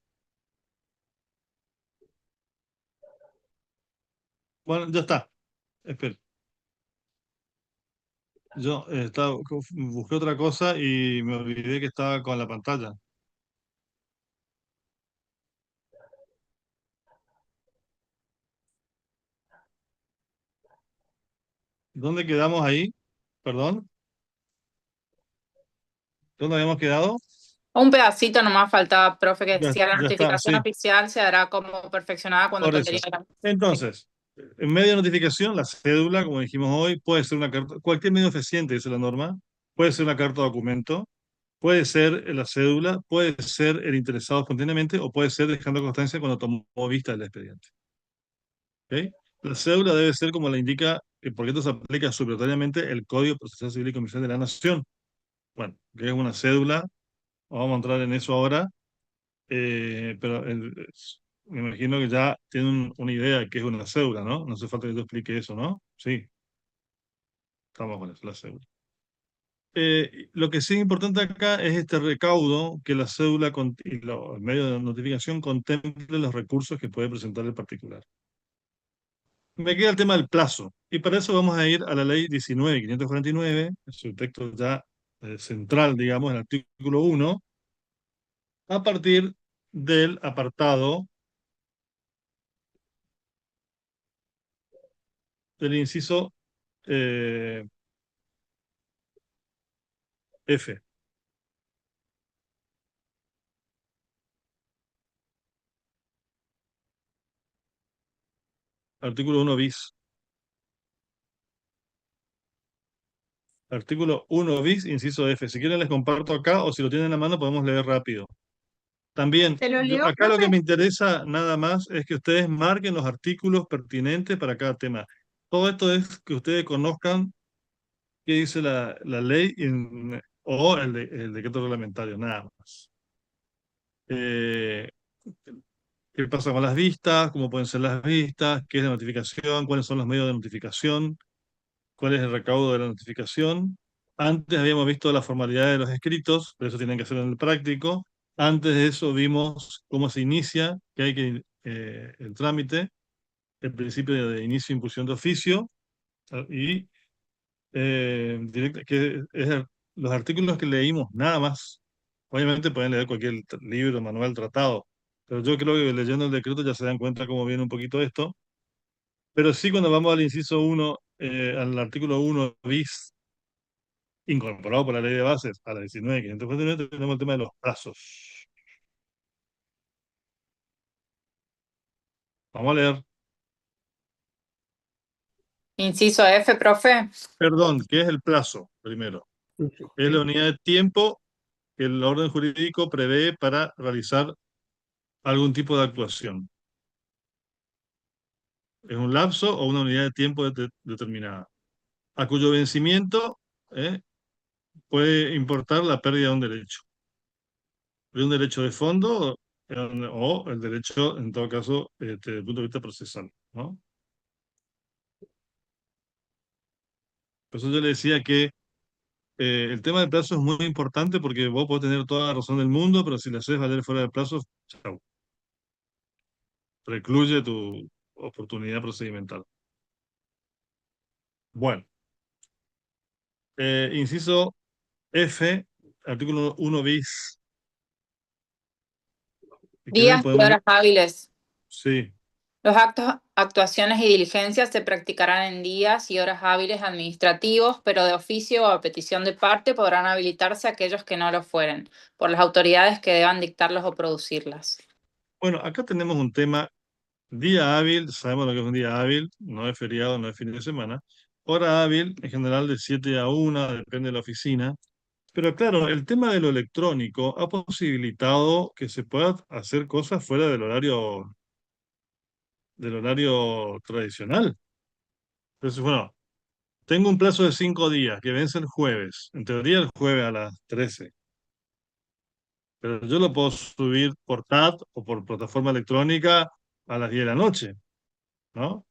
bueno, ya está. Espera. Yo busqué otra cosa y me olvidé que estaba con la pantalla. ¿Dónde quedamos ahí? Perdón. ¿Dónde habíamos quedado? Un pedacito nomás faltaba, profe, que Ya, decía la ya está, notificación sí. oficial se hará como perfeccionada cuando Por eso. tendría. Entonces, en medio de notificación, la cédula, como dijimos hoy, puede ser una carta, cualquier medio fehaciente, dice la norma, puede ser una carta documento, Puede ser la cédula, puede ser el interesado espontáneamente o puede ser dejando constancia cuando tomó vista del expediente. ¿Ok? La cédula debe ser como la indica, porque esto se aplica supletoriamente el Código Procesal Civil y Comercial de la Nación. Bueno, que es una cédula, vamos a entrar en eso ahora, pero me imagino que ya tienen una idea de qué es una cédula, ¿no? No hace falta que yo explique eso, ¿no? Sí, estamos con eso, la cédula. Lo que sí es importante acá es este recaudo que la cédula y el medio de notificación contemple los recursos que puede presentar el particular. Me queda el tema del plazo, y para eso vamos a ir a la ley 19.549, su texto ya central, digamos, el artículo 1, a partir del apartado del inciso eh, F. Artículo 1 bis. Artículo 1 bis, inciso F. Si quieren les comparto acá o si lo tienen en la mano podemos leer rápido. También, ¿Se lo leo, acá lo que profe? me interesa nada más es que ustedes marquen los artículos pertinentes para cada tema. Todo esto es que ustedes conozcan qué dice la ley o el decreto reglamentario, nada más. Eh, ¿Qué pasa con las vistas? ¿Cómo pueden ser las vistas? ¿Qué es la notificación? ¿Cuáles son los medios de notificación? ¿Cuál es el recaudo de la notificación? Antes habíamos visto la formalidad de los escritos, pero eso tienen que hacer en el práctico. Antes de eso vimos cómo se inicia, que hay que el trámite, el principio de inicio e impulsión de oficio, y que es los artículos que leímos, nada más. Obviamente pueden leer cualquier libro, manual, tratado, pero yo creo que leyendo el decreto ya se dan cuenta cómo viene un poquito esto. Pero sí, cuando vamos al inciso 1, al artículo 1 bis, incorporado por la ley de bases a la 19.549, tenemos el tema de los plazos. Vamos a leer. Inciso F, profe. Perdón, ¿qué es el plazo? Primero, es la unidad de tiempo que el orden jurídico prevé para realizar algún tipo de actuación. Es un lapso o una unidad de tiempo determinada, a cuyo vencimiento puede importar la pérdida de un derecho de fondo o el derecho, en todo caso, desde el punto de vista procesal, ¿no? Por eso yo le decía que el tema del plazo es muy importante porque vos podés tener toda la razón del mundo, pero si le haces valer fuera del plazo, chau, recluye tu oportunidad procedimental. Bueno, inciso F, artículo 1 bis. Si quieren, Días y podemos ir. horas hábiles. Sí. Los actos, actuaciones y diligencias se practicarán en días y horas hábiles administrativos, pero de oficio o a petición de parte podrán habilitarse aquellos que no lo fueren, por las autoridades que deban dictarlos o producirlas. Bueno, acá tenemos un tema, día hábil, sabemos lo que es un día hábil, no es feriado, no es fin de semana. Hora hábil, en general de 7 a 1, depende de la oficina. Pero claro, el tema de lo electrónico ha posibilitado que se pueda hacer cosas fuera del horario tradicional. Entonces, bueno, tengo un plazo de 5 días que vence el jueves, en teoría el jueves a las 13, pero yo lo puedo subir por TAT o por plataforma electrónica a las 10 de la noche, ¿no?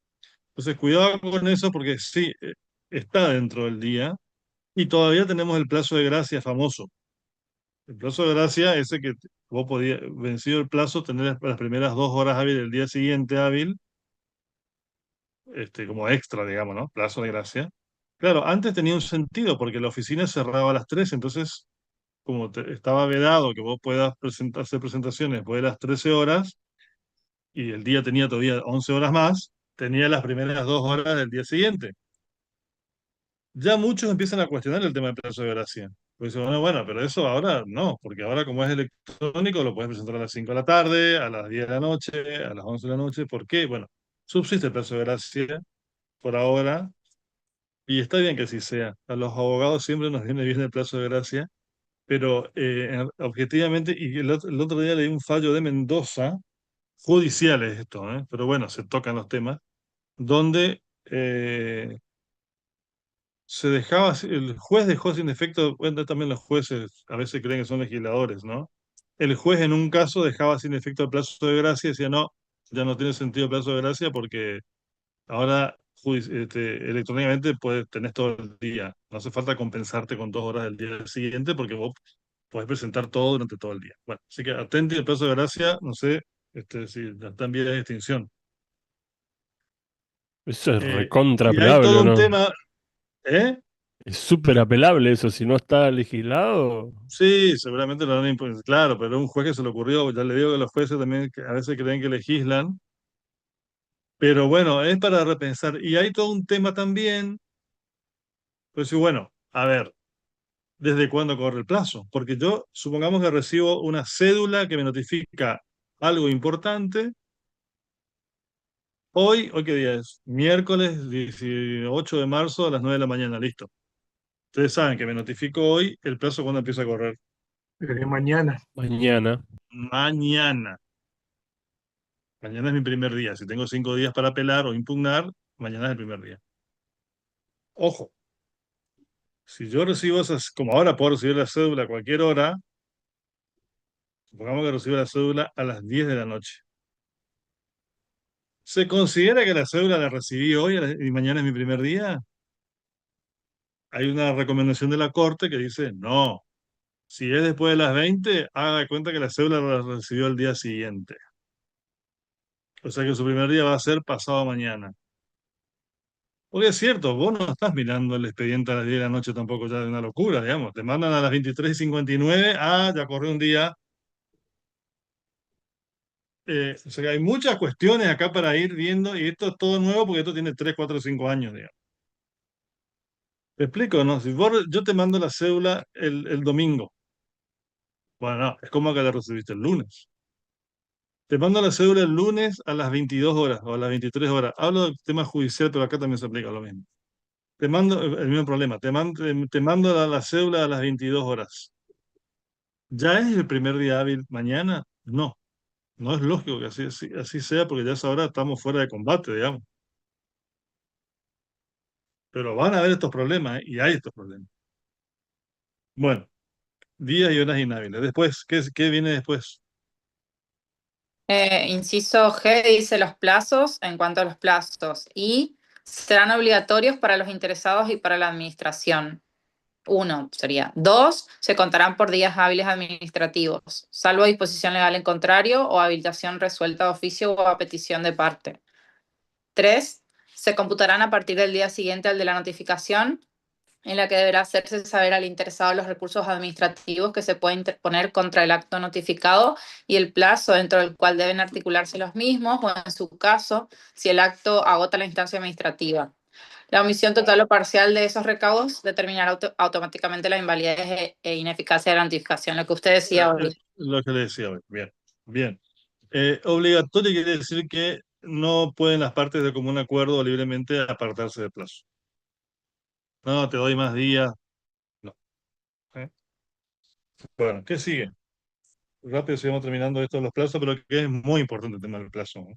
Entonces, cuidado con eso porque sí, está dentro del día y todavía tenemos el plazo de gracia famoso. El plazo de gracia es ese que vos podías, vencido el plazo, tener las primeras 2 horas hábiles del día siguiente hábil, como extra, digamos, ¿no? Plazo de gracia. Claro, antes tenía un sentido porque la oficina cerraba a las 3, entonces, como estaba vedado que vos puedas hacer presentaciones después de las 13 horas y el día tenía todavía 11 horas más, tenía las primeras 2 horas del día siguiente. Ya muchos empiezan a cuestionar el tema del plazo de gracia. Pues dicen, bueno, pero eso ahora no, porque ahora como es electrónico lo puedes presentar a las 5 de la tarde, a las 10 de la noche, a las 11 de la noche. ¿Por qué? Bueno, subsiste el plazo de gracia por ahora y está bien que así sea. A los abogados siempre nos viene bien el plazo de gracia pero objetivamente, y el otro día leí un fallo de Mendoza, judicial es esto, pero bueno, se tocan los temas, donde el juez dejó sin efecto, bueno, también los jueces a veces creen que son legisladores, ¿no? El juez en un caso dejaba sin efecto el plazo de gracia y decía, no, ya no tiene sentido el plazo de gracia porque ahora electrónicamente tenés todo el día. No hace falta compensarte con 2 horas del día siguiente porque vos podés presentar todo durante todo el día. Bueno, así que atente el plazo de gracia, no sé si ya está en vía de extinción. Eso es recontra Y hay apelable, todo ¿o un no? tema, ¿eh? Es súper apelable eso, si no está legislado. Sí, seguramente lo han impuesto, claro, pero un juez que se le ocurrió, ya le digo que los jueces también a veces creen que legislan, pero bueno, es para repensar. Y hay todo un tema también, pues sí, bueno, a ver, ¿desde cuándo corre el plazo? Porque yo, supongamos que recibo una cédula que me notifica algo importante. ¿Hoy qué día es? Miércoles 18 de marzo a las 9 de la mañana, listo. Ustedes saben que me notifico hoy, el plazo cuando empieza a correr. Mañana. Mañana. Mañana. Mañana es mi primer día. Si tengo 5 días para apelar o impugnar, mañana es el primer día. Ojo, si yo recibo esas, como ahora puedo recibir la cédula a cualquier hora, supongamos que recibo la cédula a las 10 de la noche. ¿Se considera que la cédula la recibí hoy y mañana es mi primer día? Hay una recomendación de la Corte que dice, no, si es después de las 20, haga de cuenta que la cédula la recibió el día siguiente. O sea que su primer día va a ser pasado mañana. Porque es cierto, vos no estás mirando el expediente a las 10 de la noche tampoco, ya es una locura, digamos. Te mandan a las 23:59, ya corrió un día. O sea que hay muchas cuestiones acá para ir viendo, y esto es todo nuevo porque esto tiene 3, 4, 5 años, digamos. ¿Te explico, no? Si yo te mando la cédula el domingo, bueno, no, es como que la recibiste el lunes. Te mando la cédula el lunes a las 22 horas o a las 23 horas. Hablo del tema judicial, pero acá también se aplica lo mismo. Te mando el mismo problema. Te mando la cédula a las 22 horas. ¿Ya es el primer día hábil mañana? No, no es lógico que así sea porque ya a esa hora estamos fuera de combate, digamos. Pero van a haber estos problemas, y hay estos problemas. Bueno, días y horas inhábiles. Después, ¿qué viene después? Inciso G dice los plazos. En cuanto a los plazos, y serán obligatorios para los interesados y para la administración. 1 sería. 2, se contarán por días hábiles administrativos, salvo disposición legal en contrario o habilitación resuelta de oficio o a petición de parte. 3, se computarán a partir del día siguiente al de la notificación, en la que deberá hacerse saber al interesado los recursos administrativos que se pueden interponer contra el acto notificado y el plazo dentro del cual deben articularse los mismos, o en su caso, si el acto agota la instancia administrativa. La omisión total o parcial de esos recaudos determinará automáticamente la invalidez e ineficacia de la notificación, lo que usted decía hoy. Lo que le decía hoy. Bien, bien. Obligatorio quiere decir que no pueden las partes de común acuerdo libremente apartarse del plazo. No, te doy más días. No. ¿Eh? Bueno, ¿qué sigue? Rápido sigamos terminando esto de los plazos, pero que es muy importante el tema del plazo, ¿no?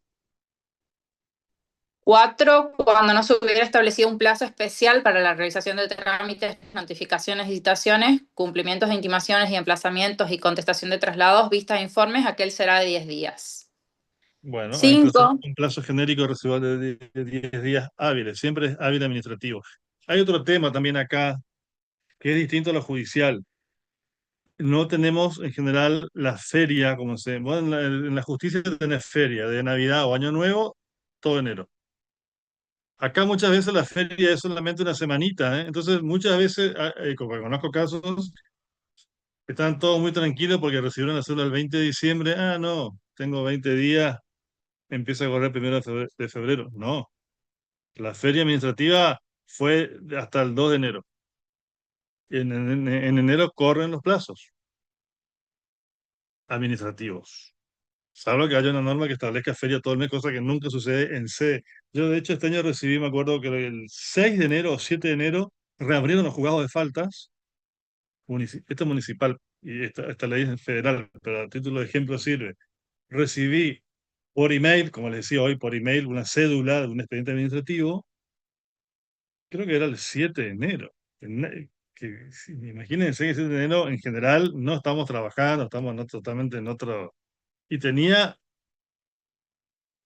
4, cuando no se hubiera establecido un plazo especial para la realización de trámites, notificaciones y citaciones, cumplimientos de intimaciones y emplazamientos y contestación de traslados, vistas e informes, aquel será de 10 días. Bueno, hay 5, un plazo genérico residual de 10 días hábiles, siempre es hábil administrativo. Hay otro tema también acá que es distinto a lo judicial. No tenemos en general la feria, como se... Bueno, en la justicia tenés feria de Navidad o Año Nuevo, todo enero. Acá muchas veces la feria es solamente una semanita, ¿eh? Entonces muchas veces, como conozco casos, están todos muy tranquilos porque recibieron la cédula el 20 de diciembre. Ah, no, tengo 20 días, empieza a correr 1 de febrero. No, la feria administrativa fue hasta el 2 de enero. En enero corren los plazos administrativos. Salvo que haya una norma que establezca feria todo el mes, cosa que nunca sucede en sede. Yo, de hecho, este año recibí, me acuerdo que el 6 de enero o 7 de enero reabrieron los juzgados de faltas, esto es municipal y esta ley es federal, pero a título de ejemplo sirve. Recibí por email, como les decía hoy, por email, una cédula de un expediente administrativo, creo que era el 7 de enero. Imagínense que el 7 de enero, en general, no estamos trabajando, estamos totalmente en otro... Y tenía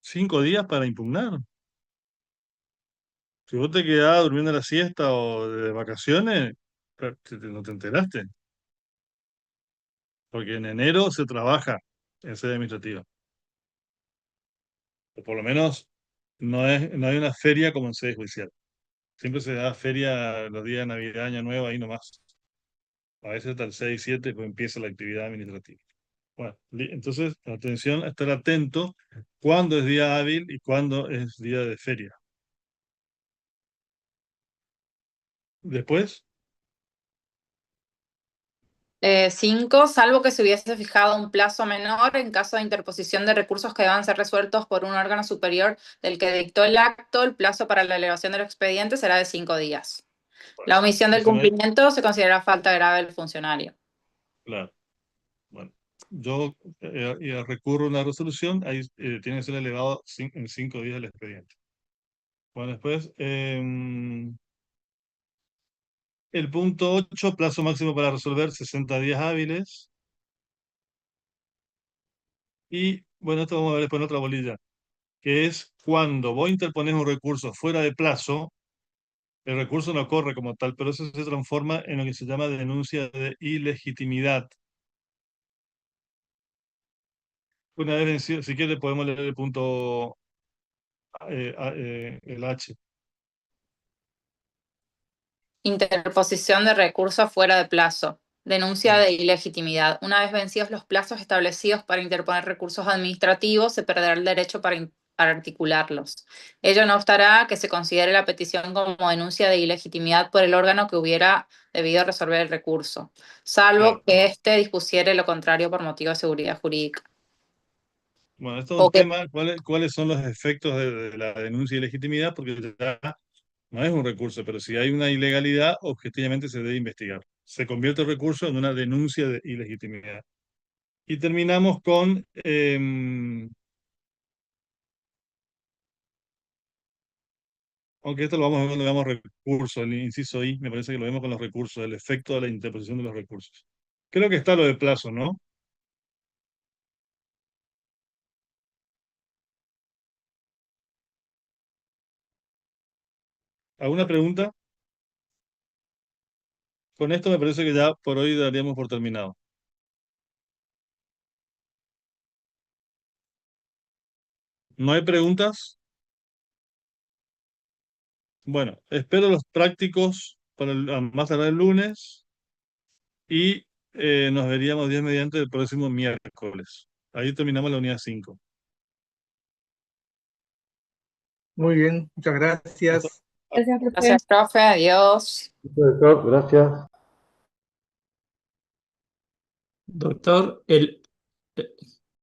5 días para impugnar. Si vos te quedabas durmiendo la siesta o de vacaciones, no te enteraste. Porque en enero se trabaja en sede administrativa. O por lo menos no hay una feria como en sede judicial. Siempre se da feria los días de Navidad, Año Nuevo, ahí nomás. A veces hasta el 6 y 7 pues empieza la actividad administrativa. Bueno, entonces, atención a estar atento cuándo es día hábil y cuándo es día de feria. Después, 5, salvo que se hubiese fijado un plazo menor en caso de interposición de recursos que deban ser resueltos por un órgano superior del que dictó el acto, el plazo para la elevación del expediente será de 5 días. La omisión del eso no es cumplimiento se considera falta grave del funcionario. claro. Bueno, yo recurro a una resolución, ahí tiene que ser elevado en 5 días el expediente. Bueno, después, el punto 8, plazo máximo para resolver 60 días hábiles. Y bueno, esto vamos a ver después en otra bolilla, que es cuando vos interponés un recurso fuera de plazo, el recurso no corre como tal, pero eso se transforma en lo que se llama denuncia de ilegitimidad. Una vez vencido, si quiere podemos leer el punto, el H. Interposición de recursos fuera de plazo. Denuncia de ilegitimidad. Una vez vencidos los plazos establecidos para interponer recursos administrativos, se perderá el derecho para articularlos. Ello no obstará que se considere la petición como denuncia de ilegitimidad por el órgano que hubiera debido resolver el recurso, salvo Claro. que éste dispusiere lo contrario por motivo de seguridad jurídica. Bueno, esto es O un que tema, ¿cuáles son los efectos de la denuncia de ilegitimidad? Porque ya no es un recurso, pero si hay una ilegalidad, objetivamente se debe investigar. Se convierte el recurso en una denuncia de ilegitimidad. Y terminamos con aunque esto lo vamos a ver cuando veamos recursos, el inciso I, me parece que lo vemos con los recursos, el efecto de la interposición de los recursos. Creo que está lo de plazo, ¿no? ¿Alguna pregunta? Con esto me parece que ya por hoy daríamos por terminado. ¿No hay preguntas? Bueno, espero los prácticos para a más tarde el lunes y nos veríamos 10 mediante el próximo miércoles. Ahí terminamos la unidad 5. Muy bien, muchas gracias. Gracias, profe. Gracias, profe. Adiós. Doctor, gracias. Doctor,